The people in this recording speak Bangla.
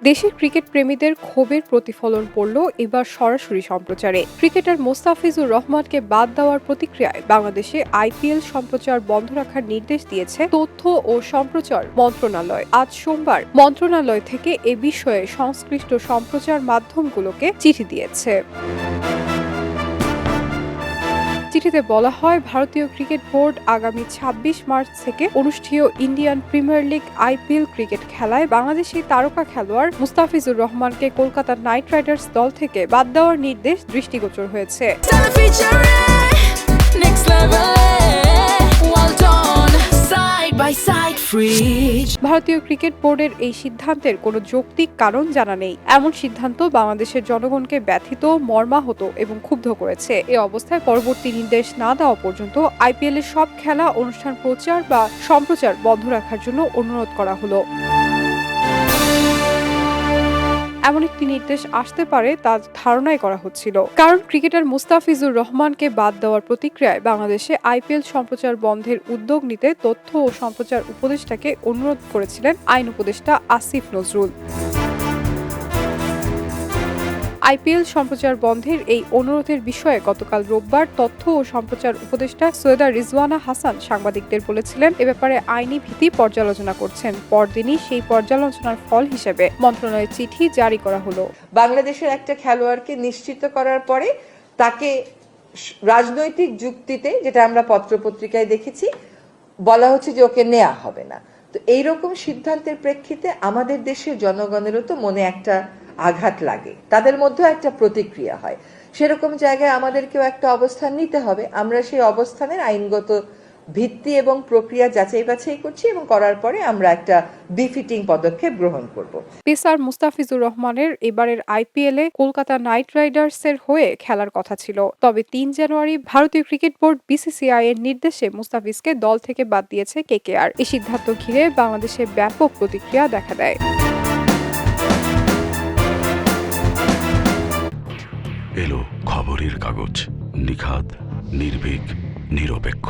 দেশের ক্রিকেট প্রেমীদের ক্ষোভের প্রতিফলন পড়ল এবার সরাসরি সম্প্রচারে। ক্রিকেটার মোস্তাফিজুর রহমানকে বাদ দেওয়ার প্রতিক্রিয়ায় বাংলাদেশে আইপিএল সম্প্রচার বন্ধ রাখার নির্দেশ দিয়েছে তথ্য ও সম্প্রচার মন্ত্রণালয়। আজ সোমবার মন্ত্রণালয় থেকে এ বিষয়ে সংশ্লিষ্ট সম্প্রচার মাধ্যমগুলোকে চিঠি দিয়েছে। চিঠিতে বলা হয়, ভারতীয় ক্রিকেট বোর্ড আগামী ২৬ মার্চ থেকে অনুষ্ঠেয় Indian premier league IPL cricket খেলায় বাংলাদেশি তারকা খেলোয়াড় মুস্তাফিজুর রহমানকে কলকাতা নাইট রাইডার্স দল থেকে বাদ দেওয়ার নির্দেশ দৃষ্টিগোচর হয়েছে। ভারতীয় ক্রিকেট বোর্ডের এই সিদ্ধান্তের কোনো যৌক্তিক কারণ জানা নেই। এমন সিদ্ধান্ত বাংলাদেশের জনগণকে ব্যথিত, মর্মাহত এবং ক্ষুব্ধ করেছে। এ অবস্থায় পরবর্তী নির্দেশ না দেওয়া পর্যন্ত আইপিএল এর সব খেলা অনুষ্ঠান প্রচার বা সম্প্রচার বন্ধ রাখার জন্য অনুরোধ করা হলো। এমন একটি নির্দেশ আসতে পারে তা ধারণাই করা হচ্ছিল, কারণ ক্রিকেটার মুস্তাফিজুর রহমানকে বাদ দেওয়ার প্রতিক্রিয়ায় বাংলাদেশে আইপিএল সম্প্রচার বন্ধের উদ্যোগ নিতে তথ্য ও সম্প্রচার উপদেষ্টাকে অনুরোধ করেছিলেন আইন উপদেষ্টা আসিফ নজরুল। আইপিএল সম্প্রচার বন্ধের এই অনুরোধের বিষয়ে গতকাল রোববার তথ্য ও সম্প্রচার উপদেষ্টা সৈয়দা রিজওয়ানা হাসান সাংবাদিকদের বলেছিলেন, এ ব্যাপারে আইনি ভিত্তি পর্যালোচনা করছেন। পরদিনই সেই পর্যালোচনার ফল হিসেবে মন্ত্রণালয়ের চিঠি জারি করা হলো। বাংলাদেশের একটা খেলোয়াড়কে নিশ্চিত করার পরে তাকে রাজনৈতিক যুক্তিতে, যেটা আমরা পত্রপত্রিকায় দেখেছি, বলা হচ্ছে যে ওকে নেওয়া হবে না। তো এইরকম সিদ্ধান্তের প্রেক্ষিতে আমাদের দেশের জনগণেরও তো মনে একটা আঘাত লাগে, তাদের মধ্যেও একটা প্রতিক্রিয়া হয়। সেরকম জায়গায় আমাদেরকেও একটা অবস্থান নিতে হবে। আমরা সেই অবস্থানের আইনগত ভিত্তি এবং প্রক্রিয়া যাচাই বাছাই করছি এবং করার পরে আমরা একটা বিফিটিং পদক্ষেপ গ্রহণ করব। পেসার মুস্তাফিজুর রহমানের এবারের আইপিএল এ কলকাতা নাইট রাইডার্স এর হয়ে খেলার কথা ছিল, তবে ৩ জানুয়ারি ভারতীয় ক্রিকেট বোর্ড বিসিসিআই এর নির্দেশে মুস্তাফিজকে দল থেকে বাদ দিয়েছে কেকেআর। এই সিদ্ধান্ত ঘিরে বাংলাদেশে ব্যাপক প্রতিক্রিয়া দেখা দেয়। এলো খবরের কাগজ, নিখাত, নির্ভীক, নিরপেক্ষ।